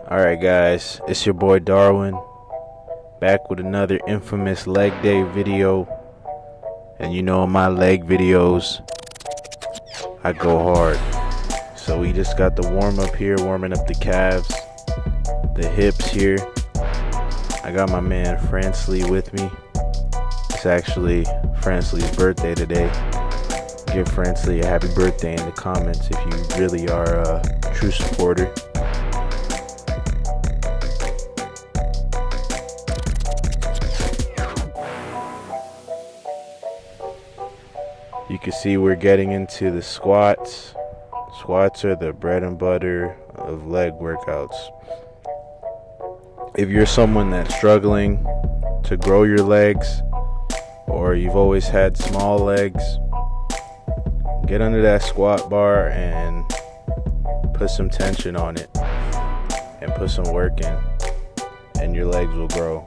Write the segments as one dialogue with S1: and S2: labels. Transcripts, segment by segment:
S1: Alright guys, it's your boy Darwin, back with another infamous leg day video. And you know in my leg videos, I go hard. So we just got the warm up here, warming up the calves, the hips here. I got my man Fransley with me. It's actually Fransley's birthday today. Give Fransley a happy birthday in the comments if you really are a true supporter. You can see we're getting into the squats. Squats are the bread and butter of leg workouts. If you're someone that's struggling to grow your legs, or you've always had small legs, get under that squat bar and put some tension on it and put some work in, and your legs will grow.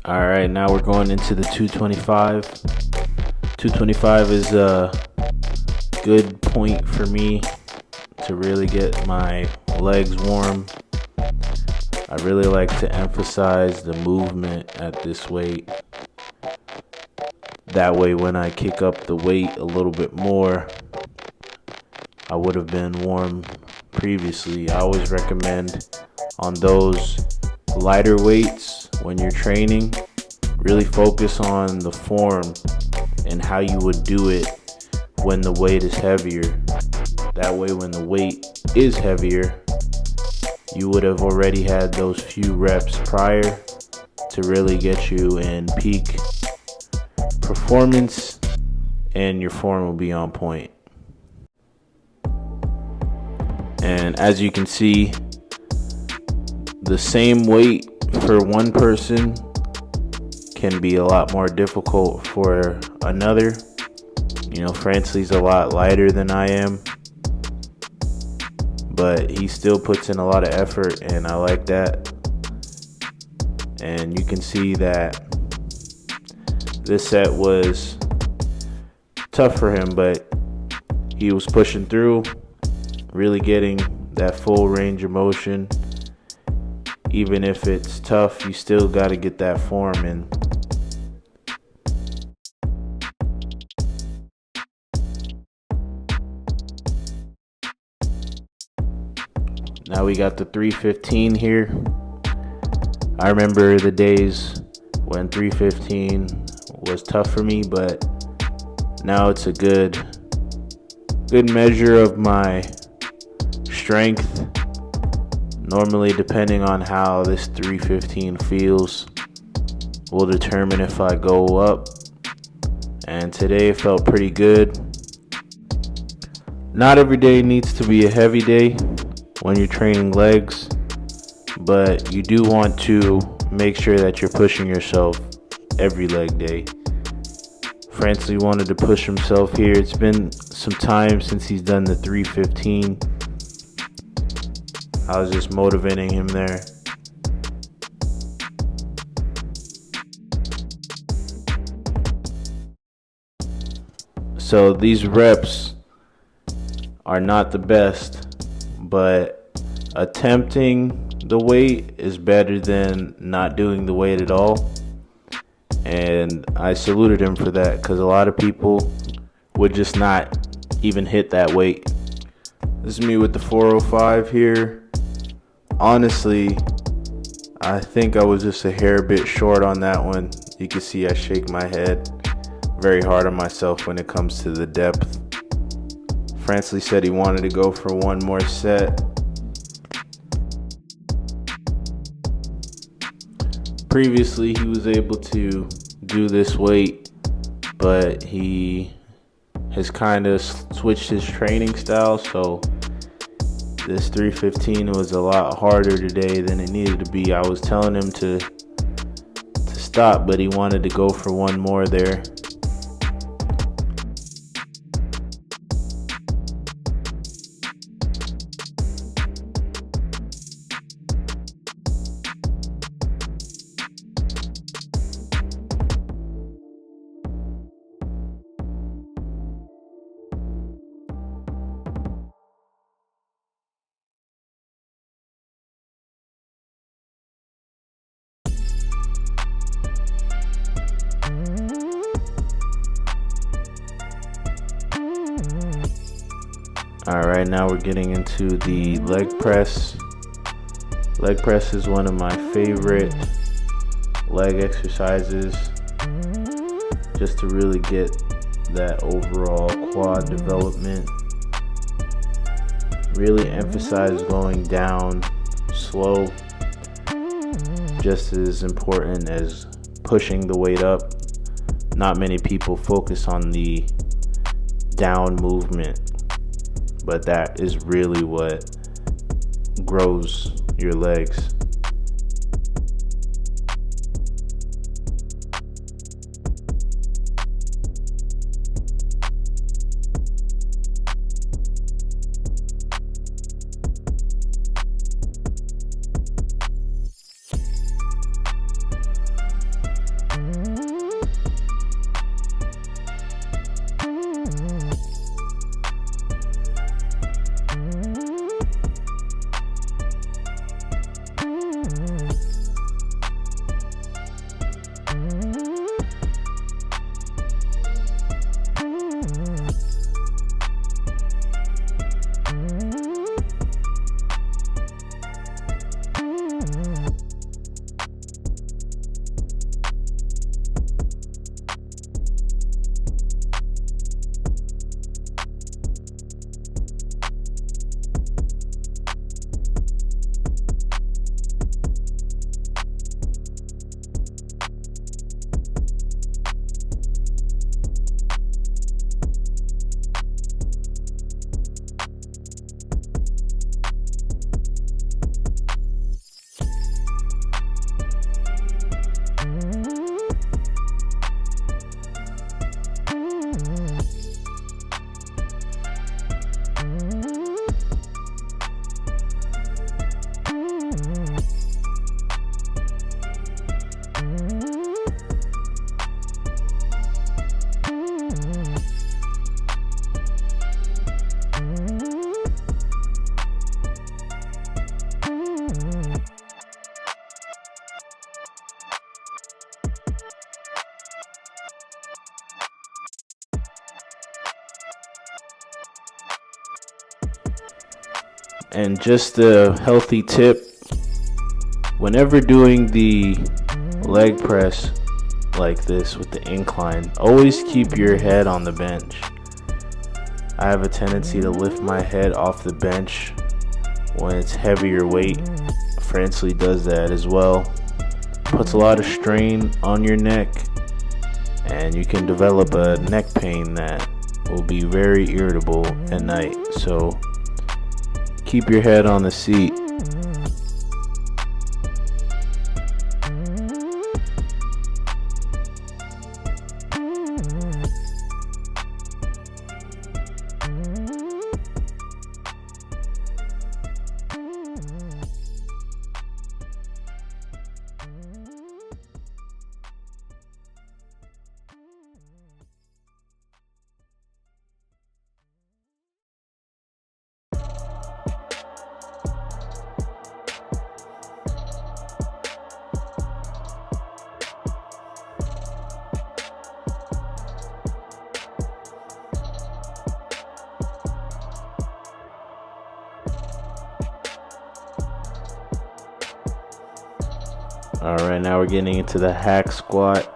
S1: Alright, now we're going into the 225. 225 is a good point for me to really get my legs warm. I really like to emphasize the movement at this weight. That way when I kick up the weight a little bit more, I would have been warm previously. I always recommend on those lighter weights when you're training, really focus on the form and how you would do it when the weight is heavier. That way when the weight is heavier, you would have already had those few reps prior to really get you in peak performance, and your form will be on point. And as you can see, the same weight for one person can be a lot more difficult for another. You know, Fransley's a lot lighter than I am, but he still puts in a lot of effort, and I like that. And you can see that this set was tough for him, but he was pushing through, really getting that full range of motion. Even if it's tough, you still got to get that form in. Now we got the 315 here. I remember the days when 315 was tough for me, but now it's a good measure of my strength. Normally, depending on how this 315 feels, will determine if I go up. And today it felt pretty good. Not every day needs to be a heavy day when you're training legs, but you do want to make sure that you're pushing yourself every leg day. Fransley wanted to push himself here. It's been some time since he's done the 315. I was just motivating him there. So these reps are not the best, but attempting the weight is better than not doing the weight at all. And I saluted him for that, because a lot of people would just not even hit that weight. This is me with the 405 here. Honestly, I think I was just a hair bit short on that one. You can see I shake my head very hard on myself when it comes to the depth. Fransley said he wanted to go for one more set. Previously, he was able to do this weight, but he has kind of switched his training style, so this 315 was a lot harder today than it needed to be. I was telling him to stop, but he wanted to go for one more there. Alright, now we're getting into the leg press. Leg press is one of my favorite leg exercises, just to really get that overall quad development. Really emphasize going down slow, just as important as pushing the weight up. Not many people focus on the down movement, but that is really what grows your legs. And just a healthy tip, whenever doing the leg press like this with the incline, always keep your head on the bench. I have a tendency to lift my head off the bench when it's heavier weight. Fransley does that as well. Puts a lot of strain on your neck, and you can develop a neck pain that will be very irritable at night. So keep your head on the seat. Alright, now we're getting into the hack squat.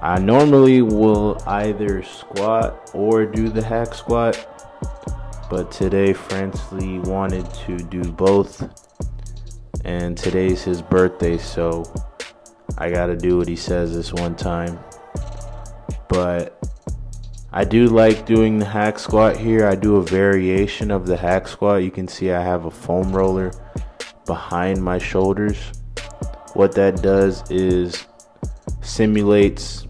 S1: I normally will either squat or do the hack squat, but today Fransley wanted to do both, and today's his birthday, so I gotta do what he says this one time. But I do like doing the hack squat here. I do a variation of the hack squat. You can see I have a foam roller behind my shoulders. What that does is simulates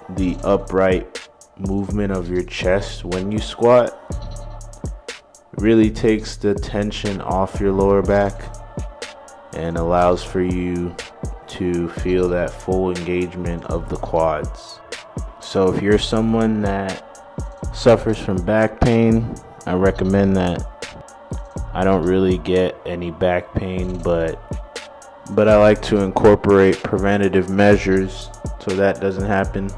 S1: the upright movement of your chest when you squat. It really takes the tension off your lower back and allows for you to feel that full engagement of the quads. So if you're someone that suffers from back pain, I recommend that. I don't really get any back pain, but I like to incorporate preventative measures so that doesn't happen.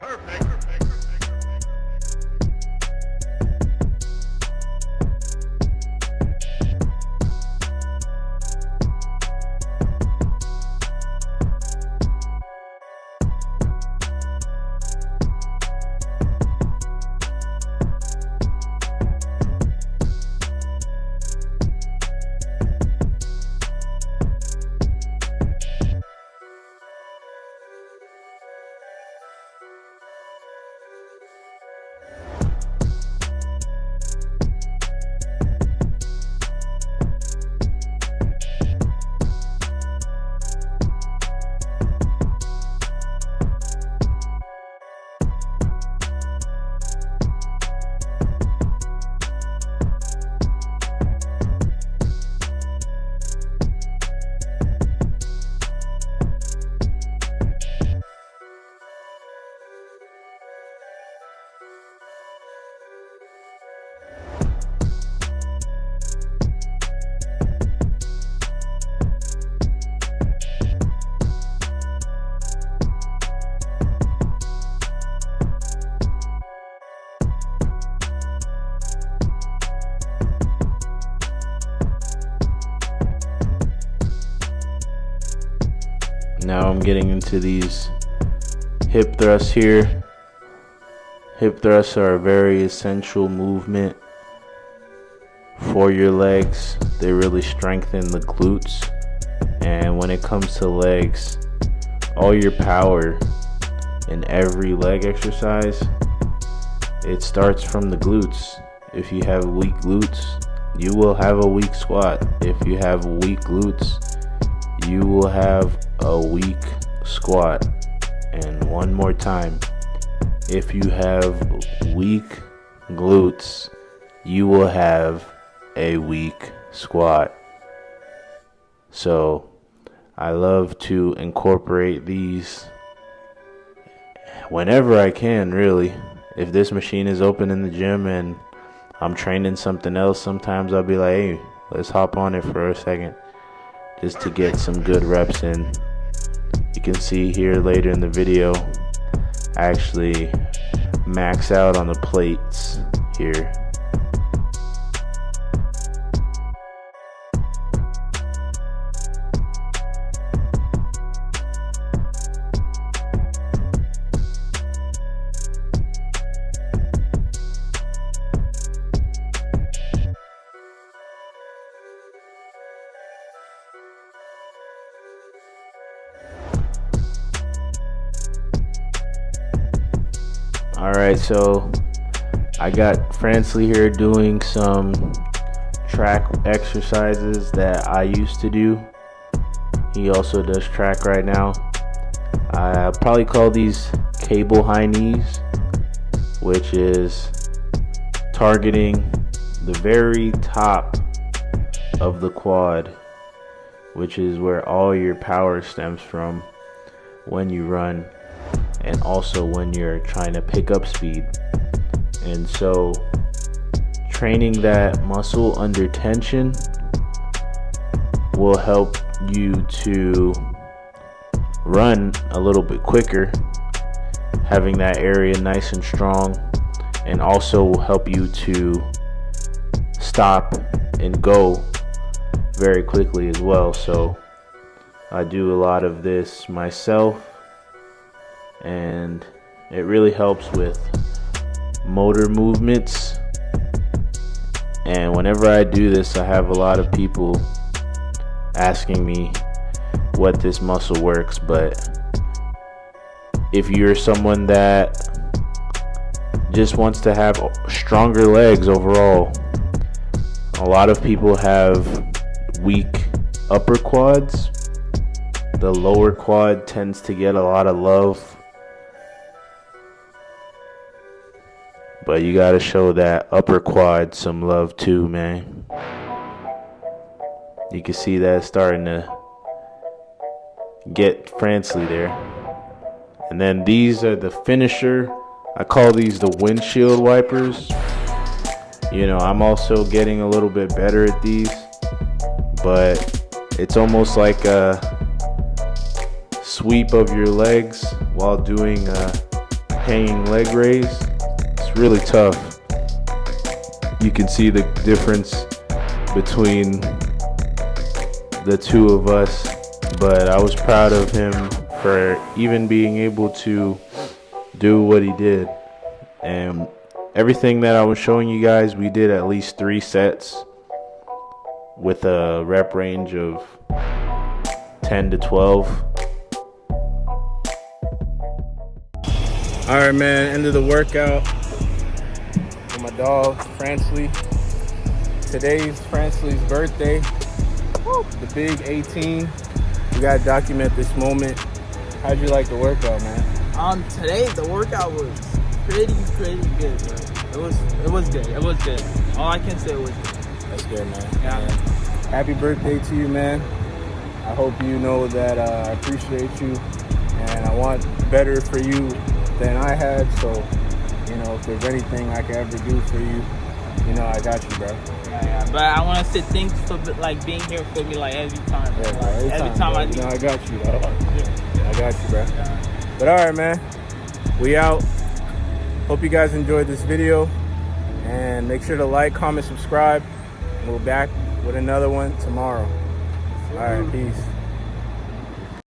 S2: Perfect.
S1: Now I'm getting into these hip thrusts here. Hip thrusts are a very essential movement for your legs. They really strengthen the glutes. And when it comes to legs, all your power in every leg exercise, it starts from the glutes. If you have weak glutes, you will have a weak squat. If you have weak glutes, you will have a weak squat. And one more time, if you have weak glutes, you will have a weak squat. So I love to incorporate these whenever I can, really. If this machine is open in the gym and I'm training something else, sometimes I'll be like, hey, let's hop on it for a second. just to get some good reps in. You can see here later in the video, I actually max out on the plates here. Alright, so I got Fransley here doing some track exercises that I used to do. He also does track right now. I probably call these cable high knees, which is targeting the very top of the quad, which is where all your power stems from when you run, and also when you're trying to pick up speed. And so training that muscle under tension will help you to run a little bit quicker, having that area nice and strong, and also will help you to stop and go very quickly as well. So I do a lot of this myself, and it really helps with motor movements. And whenever I do this, I have a lot of people asking me what this muscle works. But if you're someone that just wants to have stronger legs overall, a lot of people have weak upper quads. The lower quad tends to get a lot of love, but you gotta show that upper quad some love too, man. You can see that starting to get Fransley there. And then these are the finisher. I call these the windshield wipers. You know, I'm also getting a little bit better at these, but it's almost like a sweep of your legs while doing a hanging leg raise. It's really tough. You can see the difference between the two of us, but I was proud of him for even being able to do what he did. And everything that I was showing you guys, we did at least 3 sets with a rep range of 10 to 12. All right, man, end of the workout for my dog, Fransley. Today's Fransley's birthday, the big 18. We gotta document this moment. How'd you like the workout, man?
S3: Today the workout was pretty good, bro. It was good. It was good. All I can say was good.
S1: That's good, man.
S3: Yeah.
S1: Happy birthday to you, man. I hope you know that I appreciate you, and I want better for you than I had. So, you know, if there's anything I can ever do for you, you know, I got you, bro.
S3: Yeah. But I want to say thanks for like being here for me, like every time. Bro.
S1: Yeah, bro, every time
S3: I
S1: you
S3: do.
S1: know, I got you, though. I got you, bro.
S3: Yeah.
S1: But all right, man, we out. Hope you guys enjoyed this video, and make sure to like, comment, subscribe. We'll be back with another one tomorrow. All right, peace.